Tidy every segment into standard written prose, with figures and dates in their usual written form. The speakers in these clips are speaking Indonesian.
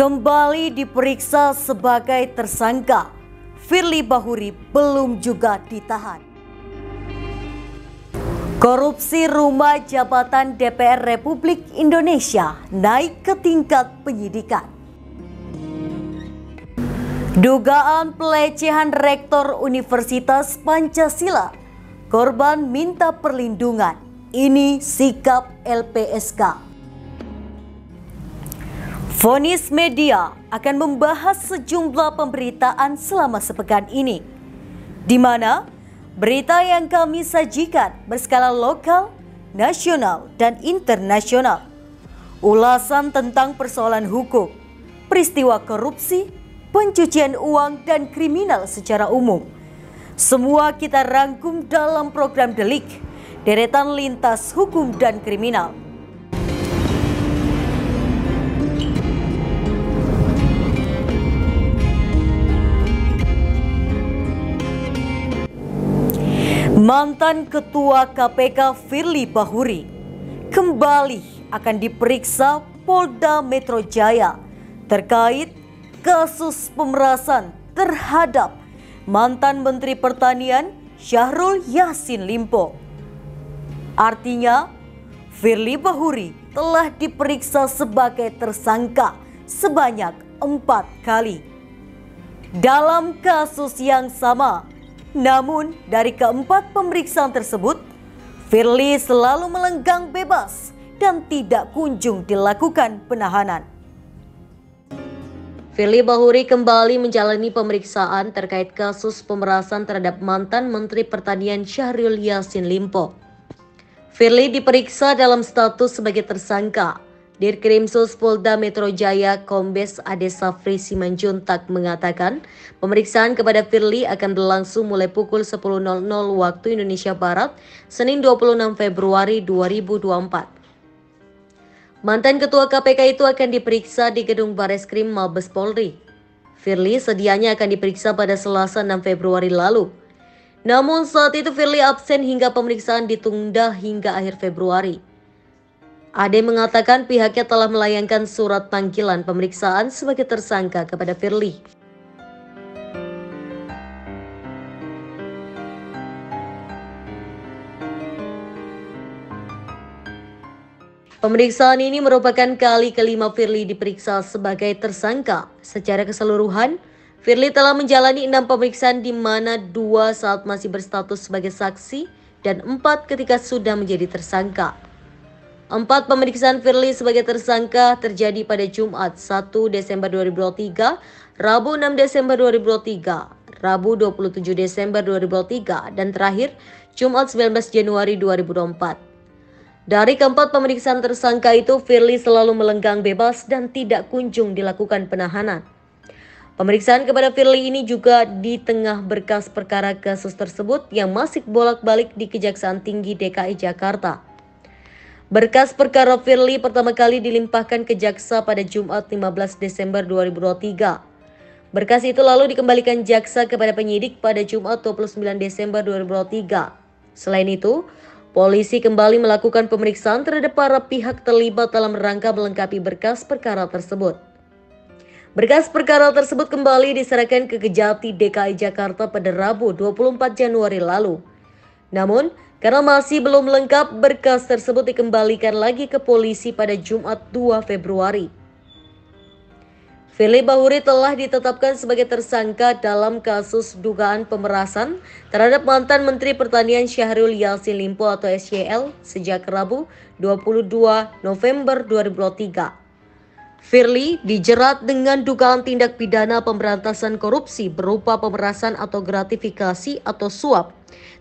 Kembali diperiksa sebagai tersangka, Firly Bahuri belum juga ditahan. Korupsi rumah jabatan DPR Republik Indonesia naik ke tingkat penyidikan. Dugaan pelecehan Rektor Universitas Pancasila, korban minta perlindungan. Ini sikap LPSK. Vonis Media akan membahas sejumlah pemberitaan selama sepekan ini, di mana berita yang kami sajikan berskala lokal, nasional, dan internasional. Ulasan tentang persoalan hukum, peristiwa korupsi, pencucian uang, dan kriminal secara umum. Semua kita rangkum dalam program Delik, deretan lintas hukum dan kriminal. Mantan Ketua KPK Firly Bahuri kembali akan diperiksa Polda Metro Jaya terkait kasus pemerasan terhadap mantan Menteri Pertanian Syahrul Yassin Limpo. Artinya, Firly Bahuri telah diperiksa sebagai tersangka sebanyak 4 kali dalam kasus yang sama. Namun, dari keempat pemeriksaan tersebut, Firly selalu melenggang bebas dan tidak kunjung dilakukan penahanan. Firly Bahuri kembali menjalani pemeriksaan terkait kasus pemerasan terhadap mantan Menteri Pertanian Syahrul Yassin Limpo. Firly diperiksa dalam status sebagai tersangka. Dirkrimsus Polda Metro Jaya Kombes Ade Safri Simanjuntak mengatakan pemeriksaan kepada Firly akan berlangsung mulai pukul 10.00 waktu Indonesia Barat, Senin 26 Februari 2024. Mantan Ketua KPK itu akan diperiksa di Gedung Bareskrim Mabes Polri. Firly sedianya akan diperiksa pada Selasa 6 Februari lalu. Namun saat itu Firly absen hingga pemeriksaan ditunda hingga akhir Februari. Ade mengatakan pihaknya telah melayangkan surat panggilan pemeriksaan sebagai tersangka kepada Firly. Pemeriksaan ini merupakan kali kelima Firly diperiksa sebagai tersangka. Secara keseluruhan, Firly telah menjalani 6 pemeriksaan di mana 2 saat masih berstatus sebagai saksi dan 4 ketika sudah menjadi tersangka. 4 pemeriksaan Firly sebagai tersangka terjadi pada Jumat 1 Desember 2023, Rabu 6 Desember 2023, Rabu 27 Desember 2023, dan terakhir Jumat 19 Januari 2024. Dari keempat pemeriksaan tersangka itu, Firly selalu melenggang bebas dan tidak kunjung dilakukan penahanan. Pemeriksaan kepada Firly ini juga di tengah berkas perkara kasus tersebut yang masih bolak-balik di Kejaksaan Tinggi DKI Jakarta. Berkas perkara Firly pertama kali dilimpahkan ke jaksa pada Jumat 15 Desember 2023. Berkas itu lalu dikembalikan jaksa kepada penyidik pada Jumat 29 Desember 2023. Selain itu, polisi kembali melakukan pemeriksaan terhadap para pihak terlibat dalam rangka melengkapi berkas perkara tersebut. Berkas perkara tersebut kembali diserahkan ke Kejati DKI Jakarta pada Rabu 24 Januari lalu. Namun, karena masih belum lengkap, berkas tersebut dikembalikan lagi ke polisi pada Jumat 2 Februari. Firly Bahuri telah ditetapkan sebagai tersangka dalam kasus dugaan pemerasan terhadap mantan Menteri Pertanian Syahrul Yassin Limpo atau SYL sejak Rabu 22 November 2023. Firly dijerat dengan dugaan tindak pidana pemberantasan korupsi berupa pemerasan atau gratifikasi atau suap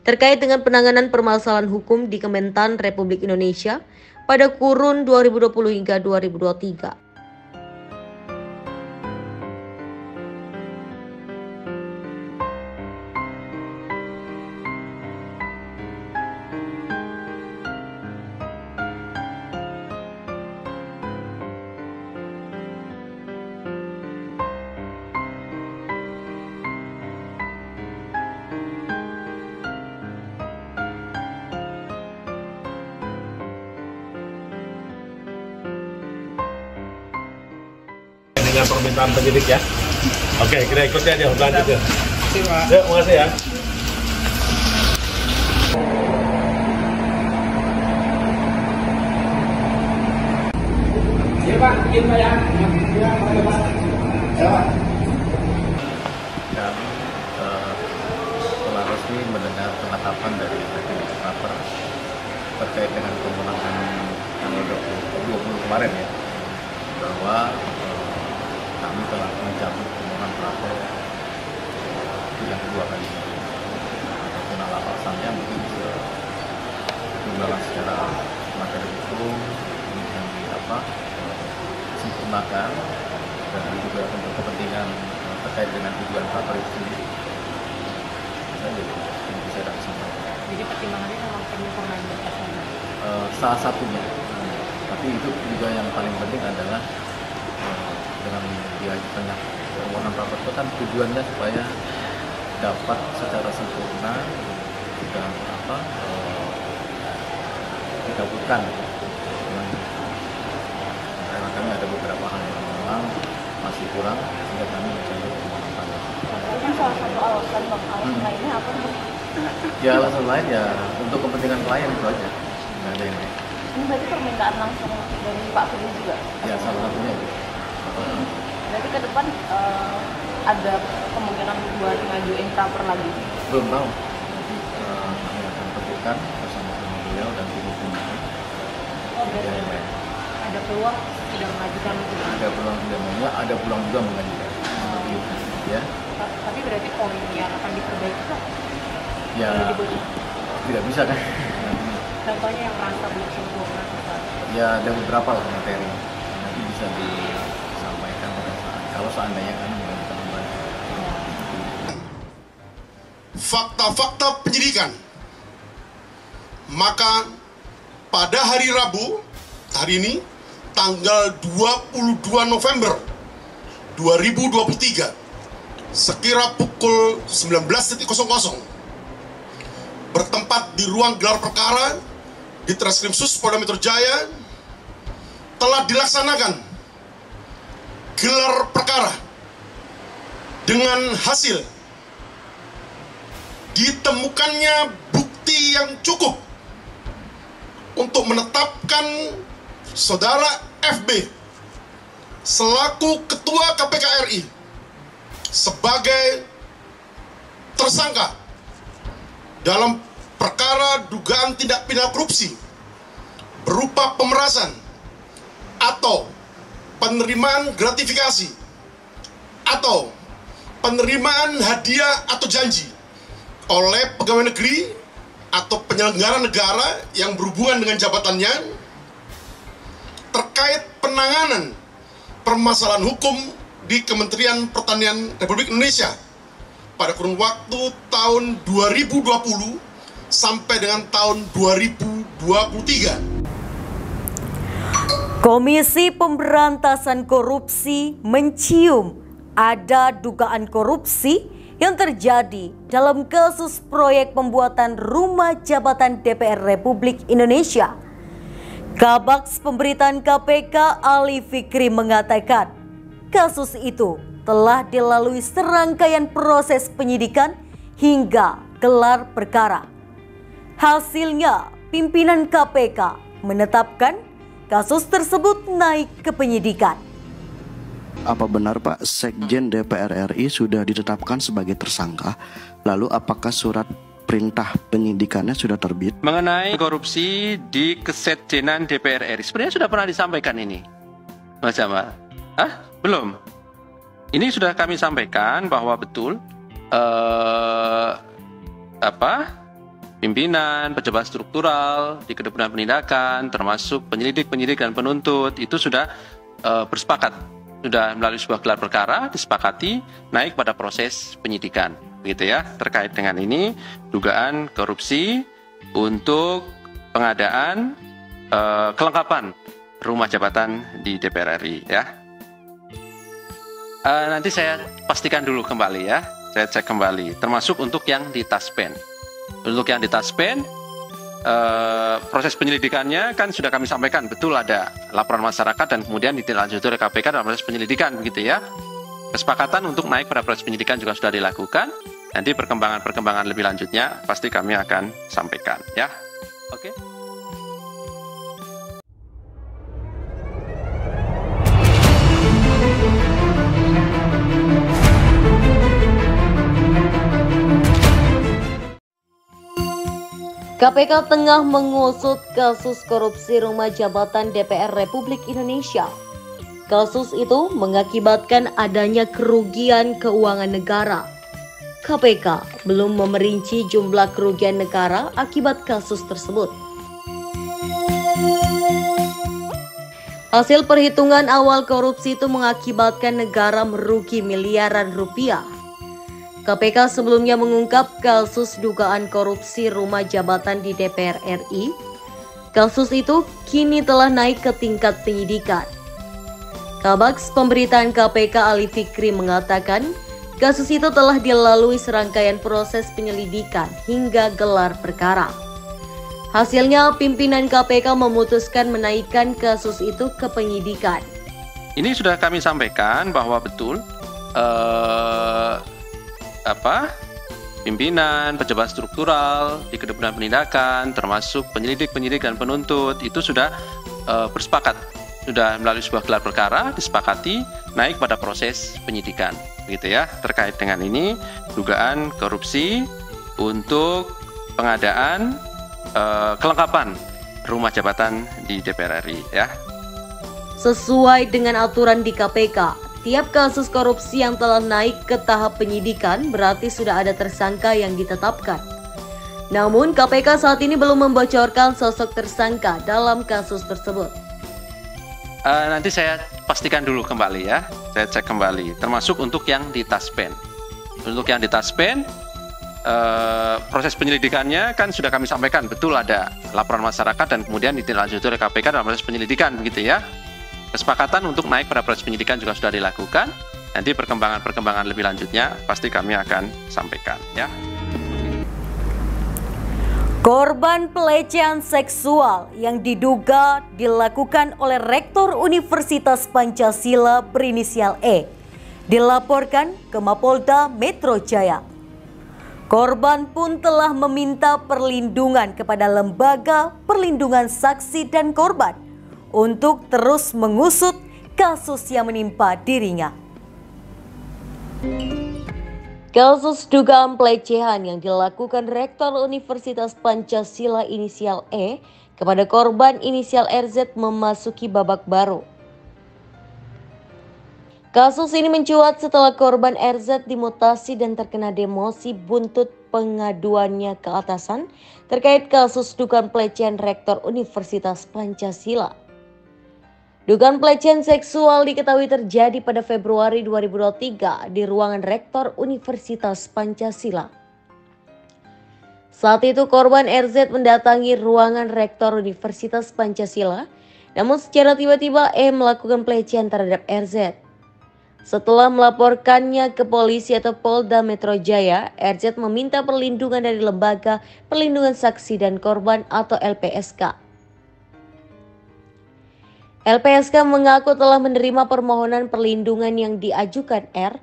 terkait dengan penanganan permasalahan hukum di Kementan Republik Indonesia pada kurun 2020 hingga 2023. dengan permintaan penyidik ya. Oke, kita ikuti aja lanjut ya. Terima kasih ya. Iya Pak, izin Pak ya. Kami telah resmi mendengar penetapan dari Rapper terkait dengan pemenangan tanggal 20 kemarin ya, bahwa kami telah mencabut permohonan Rapper yang kedua kali ini. Adapun alasannya mungkin bisa dijelaskan secara materi hukum yang sempurnakan, dan juga untuk kepentingan terkait dengan tujuan Rapper itu sendiri. Jadi bisa kami sampaikan. Jadi pertimbangannya memang penyempurnaan berdasarkan salah satunya, tapi itu juga yang paling penting adalah dengan diajukannya permohonan Rapper itu kan tujuannya supaya dapat secara sempurna dan dikabulkan. Karena kami ada beberapa hal yang memang masih kurang sehingga kami mencari permohonan Rapper. itu kan salah satu alasan bang, alasan lainnya apa nih? Ya alasan lain ya untuk kepentingan klien itu aja, nggak ada yang lain. Ini berarti permintaan langsung dari Pak Firly juga? Ya salah satunya itu. Berarti ke depan ada kemungkinan buat ngajuin Rapper lagi? Belum tahu. Jadi kami akan tentukan bersama-sama beliau dan tim hukumnya. Ada yang lain. Ada peluang tidak mengajukan itu? Ada peluang tidak maunya, ada peluang juga mengajukan. Seperti itu, ya. Tapi berarti poin yang akan diperbaiki kan? Ya tidak bisa kan. Contohnya yang merasa belum sempurna misalnya. Ya ada beberapa lah materi. Nanti bisa disampaikan pada saat kalau seandainya kami mengajukan kembali. Fakta-fakta penyidikan. Maka pada hari Rabu, hari ini, tanggal 22 November 2023, sekira pukul 19.00, bertempat di ruang gelar perkara di Treskrimsus Polda Metro Jaya, telah dilaksanakan gelar perkara dengan hasil ditemukannya bukti yang cukup untuk menetapkan saudara FB selaku Ketua KPK RI sebagai tersangka dalam perkara dugaan tindak pidana korupsi berupa pemerasan atau penerimaan gratifikasi atau penerimaan hadiah atau janji oleh pegawai negeri atau penyelenggara negara yang berhubungan dengan jabatannya terkait penanganan permasalahan hukum di Kementerian Pertanian Republik Indonesia pada kurun waktu tahun 2020 sampai dengan tahun 2023. Komisi Pemberantasan Korupsi mencium ada dugaan korupsi yang terjadi dalam kasus proyek pembuatan rumah jabatan DPR Republik Indonesia. Kabaks Pemberitaan KPK Ali Fikri mengatakan kasus itu telah dilalui serangkaian proses penyidikan hingga gelar perkara. Hasilnya, pimpinan KPK menetapkan kasus tersebut naik ke penyidikan. Apa benar Pak, Sekjen DPR RI sudah ditetapkan sebagai tersangka? Lalu apakah surat perintah penyidikannya sudah terbit? Mengenai korupsi di Kesekjenan DPR RI, sebenarnya sudah pernah disampaikan ini, Mas Jamal? Belum? Ini sudah kami sampaikan bahwa betul pimpinan, pejabat struktural di Kedepan Penindakan, termasuk penyelidik dan penuntut itu sudah bersepakat, sudah melalui sebuah gelar perkara disepakati naik pada proses penyidikan, begitu ya, terkait dengan ini dugaan korupsi untuk pengadaan kelengkapan rumah jabatan di DPR RI ya. Nanti saya pastikan dulu kembali ya, saya cek kembali, termasuk untuk yang di Taspen. Untuk yang di Taspen proses penyelidikannya kan sudah kami sampaikan, betul ada laporan masyarakat dan kemudian ditindaklanjuti oleh KPK dalam proses penyelidikan, begitu ya. Kesepakatan untuk naik pada proses penyidikan juga sudah dilakukan. Nanti perkembangan lebih lanjutnya pasti kami akan sampaikan, ya. Oke. KPK tengah mengusut kasus korupsi rumah jabatan DPR Republik Indonesia. Kasus itu mengakibatkan adanya kerugian keuangan negara. KPK belum memerinci jumlah kerugian negara akibat kasus tersebut. Hasil perhitungan awal korupsi itu mengakibatkan negara merugi miliaran rupiah. KPK sebelumnya mengungkap kasus dugaan korupsi rumah jabatan di DPR RI. Kasus itu kini telah naik ke tingkat penyidikan. Kabaks Pemberitaan KPK Ali Fikri mengatakan, kasus itu telah dilalui serangkaian proses penyelidikan hingga gelar perkara. Hasilnya, pimpinan KPK memutuskan menaikkan kasus itu ke penyidikan. Ini sudah kami sampaikan bahwa betul pimpinan, pejabat struktural di Kedeputan Penindakan, termasuk penyidik dan penuntut itu sudah bersepakat, sudah melalui sebuah gelar perkara disepakati naik pada proses penyidikan, gitu ya, terkait dengan ini dugaan korupsi untuk pengadaan kelengkapan rumah jabatan di DPR RI, ya. Sesuai dengan aturan di KPK, tiap kasus korupsi yang telah naik ke tahap penyidikan berarti sudah ada tersangka yang ditetapkan. Namun KPK saat ini belum membocorkan sosok tersangka dalam kasus tersebut. Nanti saya pastikan dulu kembali ya, saya cek kembali, termasuk untuk yang di Taspen. Untuk yang di Taspen, proses penyelidikannya kan sudah kami sampaikan, betul ada laporan masyarakat dan kemudian ditindaklanjuti oleh KPK dalam proses penyelidikan, begitu ya. Kesepakatan untuk naik pada proses penyidikan juga sudah dilakukan. Nanti perkembangan lebih lanjutnya pasti kami akan sampaikan, ya. Korban pelecehan seksual yang diduga dilakukan oleh Rektor Universitas Pancasila berinisial E dilaporkan ke Mapolda Metro Jaya. Korban pun telah meminta perlindungan kepada Lembaga Perlindungan Saksi dan Korban untuk terus mengusut kasus yang menimpa dirinya. Kasus dugaan pelecehan yang dilakukan Rektor Universitas Pancasila inisial E kepada korban inisial RZ memasuki babak baru. Kasus ini mencuat setelah korban RZ dimutasi dan terkena demosi buntut pengaduannya ke atasan terkait kasus dugaan pelecehan Rektor Universitas Pancasila. Dugaan pelecehan seksual diketahui terjadi pada Februari 2023 di ruangan Rektor Universitas Pancasila. Saat itu korban RZ mendatangi ruangan Rektor Universitas Pancasila, namun secara tiba-tiba E melakukan pelecehan terhadap RZ. Setelah melaporkannya ke polisi atau Polda Metro Jaya, RZ meminta perlindungan dari Lembaga Perlindungan Saksi dan Korban atau LPSK. LPSK mengaku telah menerima permohonan perlindungan yang diajukan R.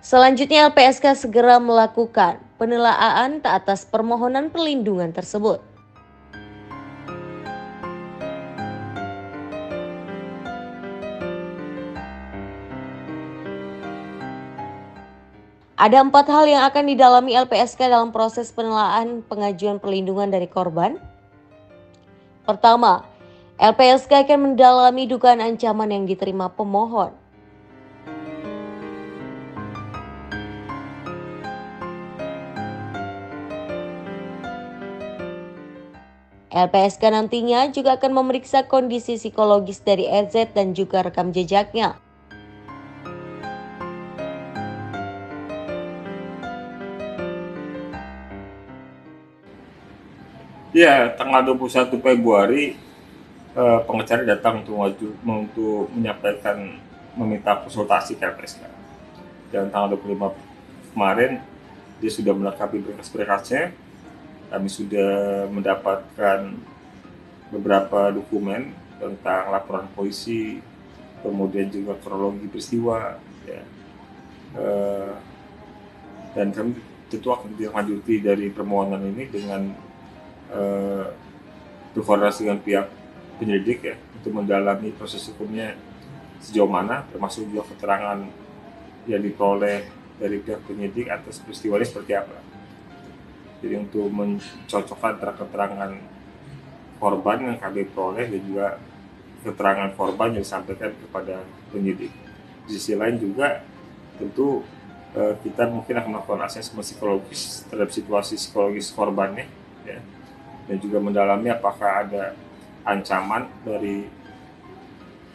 Selanjutnya LPSK segera melakukan penelaahan atas permohonan perlindungan tersebut. Ada 4 hal yang akan didalami LPSK dalam proses penelaahan pengajuan perlindungan dari korban. Pertama, LPSK akan mendalami dugaan ancaman yang diterima pemohon. LPSK nantinya juga akan memeriksa kondisi psikologis dari RZ dan juga rekam jejaknya. Ya, tanggal 21 Februari pengacara datang untuk menyampaikan meminta konsultasi ke LPSK. Dan tanggal 25 kemarin dia sudah melengkapi berkas-berkasnya kami sudah mendapatkan beberapa dokumen tentang laporan polisi, kemudian juga kronologi peristiwa, ya. Dan kami tentu akan lanjuti dari permohonan ini dengan berkoordinasi dengan pihak penyelidik, ya, untuk mendalami proses hukumnya sejauh mana, termasuk juga keterangan yang diperoleh dari pihak penyidik atas peristiwa ini seperti apa. Jadi untuk mencocokkan antara keterangan korban yang kami peroleh dan juga keterangan korban yang disampaikan kepada penyidik. Di sisi lain juga tentu kita mungkin akan melakukan asesmen psikologis terhadap situasi psikologis korbannya, ya, dan juga mendalami apakah ada ancaman dari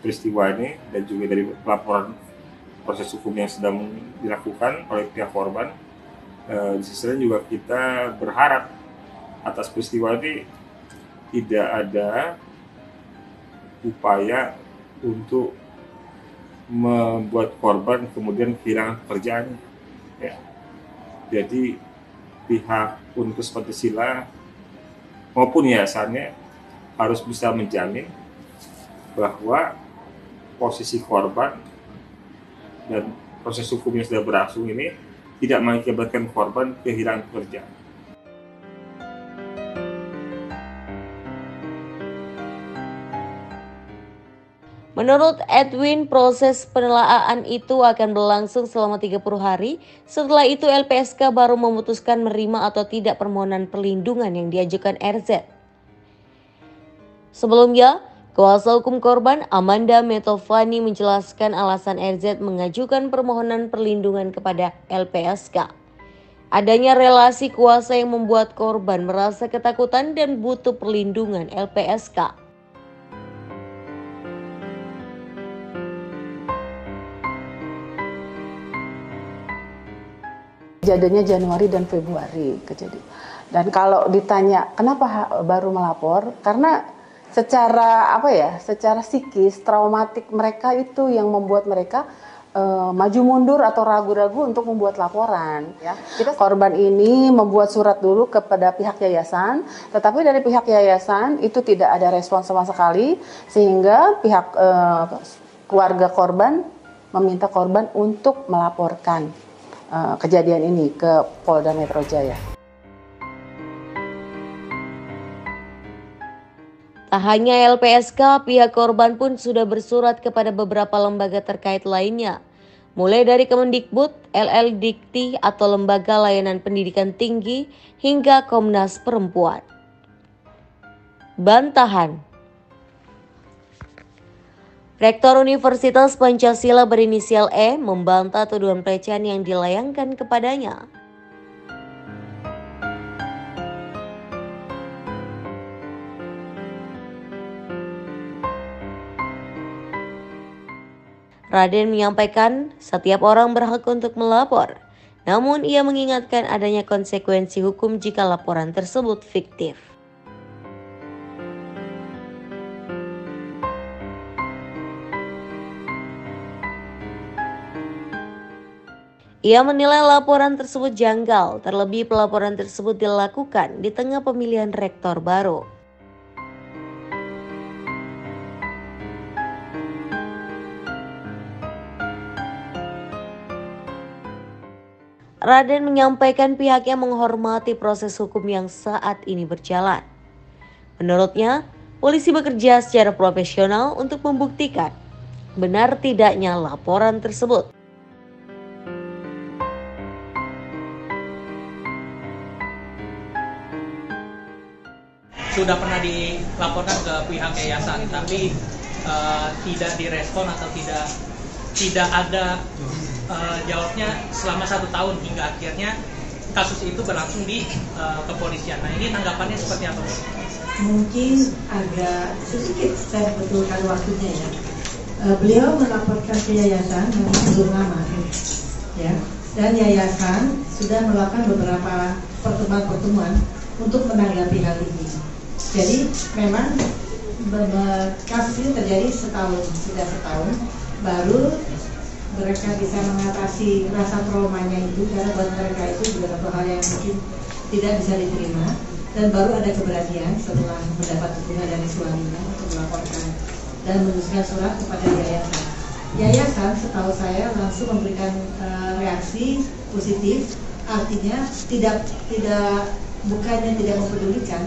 peristiwa ini dan juga dari laporan proses hukum yang sedang dilakukan oleh pihak korban. Di sisi lain juga kita berharap atas peristiwa ini tidak ada upaya untuk membuat korban kemudian kehilangan pekerjaannya, ya. Jadi pihak Universitas Pancasila maupun yayasannya harus bisa menjamin bahwa posisi korban dan proses hukum yang sudah berlangsung ini tidak mengakibatkan korban kehilangan pekerjaan. Menurut Edwin, proses penelaaan itu akan berlangsung selama 30 hari. Setelah itu LPSK baru memutuskan menerima atau tidak permohonan perlindungan yang diajukan RZ. Sebelumnya, kuasa hukum korban Amanda Metovani menjelaskan alasan RZ mengajukan permohonan perlindungan kepada LPSK. Adanya relasi kuasa yang membuat korban merasa ketakutan dan butuh perlindungan LPSK. Kejadiannya Januari dan Februari kejadian. Dan kalau ditanya kenapa baru melapor, karena secara secara psikis traumatik mereka itu yang membuat mereka maju mundur atau ragu-ragu untuk membuat laporan. Ya, kita korban ini membuat surat dulu kepada pihak yayasan, tetapi dari pihak yayasan itu tidak ada respon sama sekali, sehingga pihak keluarga korban meminta korban untuk melaporkan kejadian ini ke Polda Metro Jaya. Tak hanya LPSK, pihak korban pun sudah bersurat kepada beberapa lembaga terkait lainnya, mulai dari Kemendikbud, LL Dikti atau Lembaga Layanan Pendidikan Tinggi, hingga Komnas Perempuan. Bantahan. Rektor Universitas Pancasila berinisial E membantah tuduhan pelecehan yang dilayangkan kepadanya. Raden menyampaikan setiap orang berhak untuk melapor, namun ia mengingatkan adanya konsekuensi hukum jika laporan tersebut fiktif. Ia menilai laporan tersebut janggal, terlebih pelaporan tersebut dilakukan di tengah pemilihan rektor baru. Raden menyampaikan pihaknya menghormati proses hukum yang saat ini berjalan. Menurutnya, polisi bekerja secara profesional untuk membuktikan benar tidaknya laporan tersebut. Sudah pernah dilaporkan ke pihak yayasan, tapi tidak direspon atau tidak ada jawabnya selama 1 tahun hingga akhirnya kasus itu berlangsung di kepolisian. Nah, ini tanggapannya seperti apa? Mungkin agak sedikit saya betulkan waktunya ya. Beliau melaporkan ke yayasan memang belum lama, ya. Dan yayasan sudah melakukan beberapa pertemuan-pertemuan untuk menanggapi hal ini. Jadi memang kasus ini terjadi sudah setahun, baru mereka bisa mengatasi rasa traumanya itu, karena buat mereka itu juga satu hal yang mungkin tidak bisa diterima, dan baru ada keberanian setelah mendapat dukungan dari suaminya untuk melaporkan dan menuliskan surat kepada yayasan. Yayasan setahu saya langsung memberikan reaksi positif, artinya bukannya tidak mempedulikan,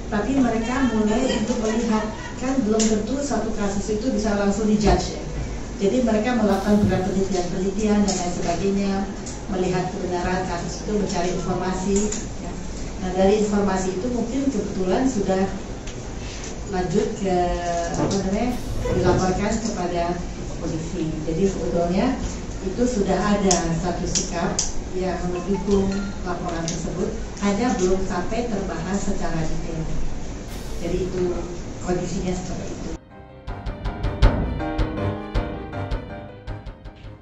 tapi mereka mulai untuk melihat, kan belum tentu satu kasus itu bisa langsung dijudge ya. Jadi mereka melakukan penelitian dan lain sebagainya, melihat kebenaran kasus itu, mencari informasi. Ya. Nah dari informasi itu mungkin kebetulan sudah lanjut ke dilaporkan kepada polisi. Jadi sebetulnya itu sudah ada satu sikap yang mendukung laporan tersebut, hanya belum sampai terbahas secara detail. Jadi itu kondisinya seperti itu.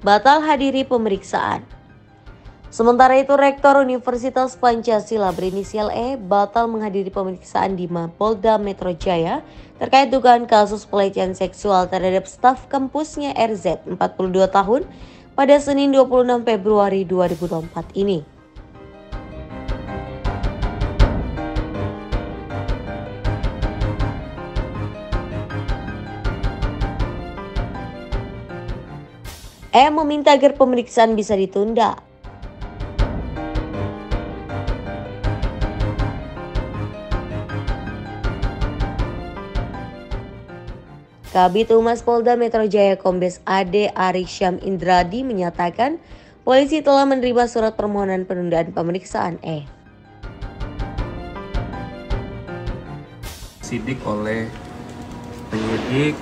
Batal hadiri pemeriksaan. Sementara itu, Rektor Universitas Pancasila berinisial E batal menghadiri pemeriksaan di Mapolda Metro Jaya terkait dugaan kasus pelecehan seksual terhadap staf kampusnya RZ 42 tahun pada Senin 26 Februari 2024 ini. E meminta agar pemeriksaan bisa ditunda. Kabid Humas Polda Metro Jaya Kombes AD Arik Syam Indradi menyatakan polisi telah menerima surat permohonan penundaan pemeriksaan E. Sidik oleh penyidik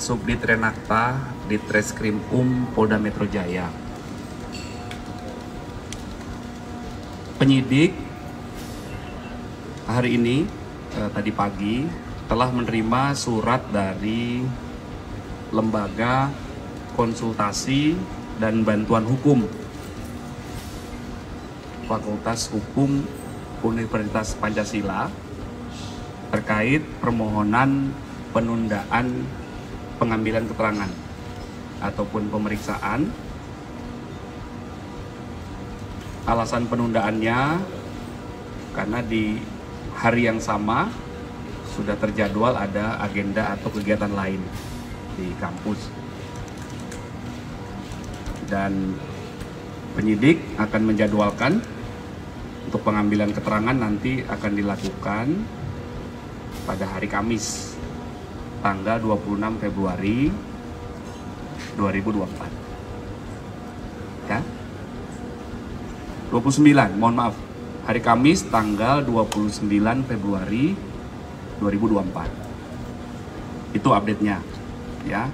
Subdit Renakta Ditreskrim Polda Metro Jaya. Penyidik hari ini tadi pagi telah menerima surat dari Lembaga Konsultasi dan Bantuan Hukum Fakultas Hukum Universitas Pancasila terkait permohonan penundaan pengambilan keterangan ataupun pemeriksaan. Alasan penundaannya karena di hari yang sama sudah terjadwal ada agenda atau kegiatan lain di kampus. Dan penyidik akan menjadwalkan untuk pengambilan keterangan nanti akan dilakukan pada hari Kamis tanggal 26 Februari 2024. Ya. 29, mohon maaf. Hari Kamis tanggal 29 Februari 2024. Itu update-nya. Ya.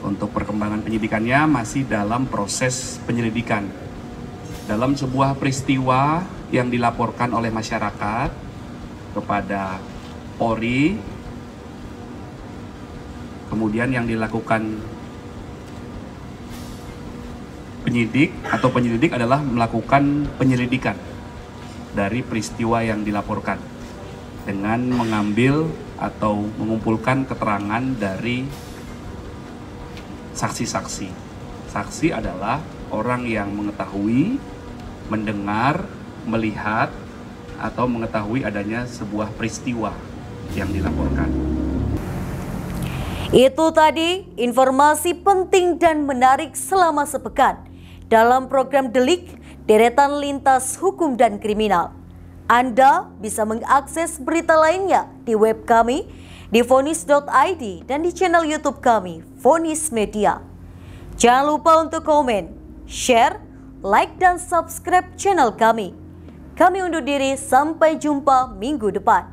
Untuk perkembangan penyidikannya masih dalam proses penyelidikan. Dalam sebuah peristiwa yang dilaporkan oleh masyarakat kepada Polri, kemudian yang dilakukan penyidik atau penyelidik adalah melakukan penyelidikan dari peristiwa yang dilaporkan dengan mengambil atau mengumpulkan keterangan dari saksi-saksi. Saksi adalah orang yang mengetahui, mendengar, melihat, atau mengetahui adanya sebuah peristiwa yang dilaporkan. Itu tadi informasi penting dan menarik selama sepekan dalam program Delik, Deretan Lintas Hukum dan Kriminal. Anda bisa mengakses berita lainnya di web kami di vonis.id dan di channel YouTube kami, Vonis Media. Jangan lupa untuk komen, share, like, dan subscribe channel kami. Kami undur diri, sampai jumpa minggu depan.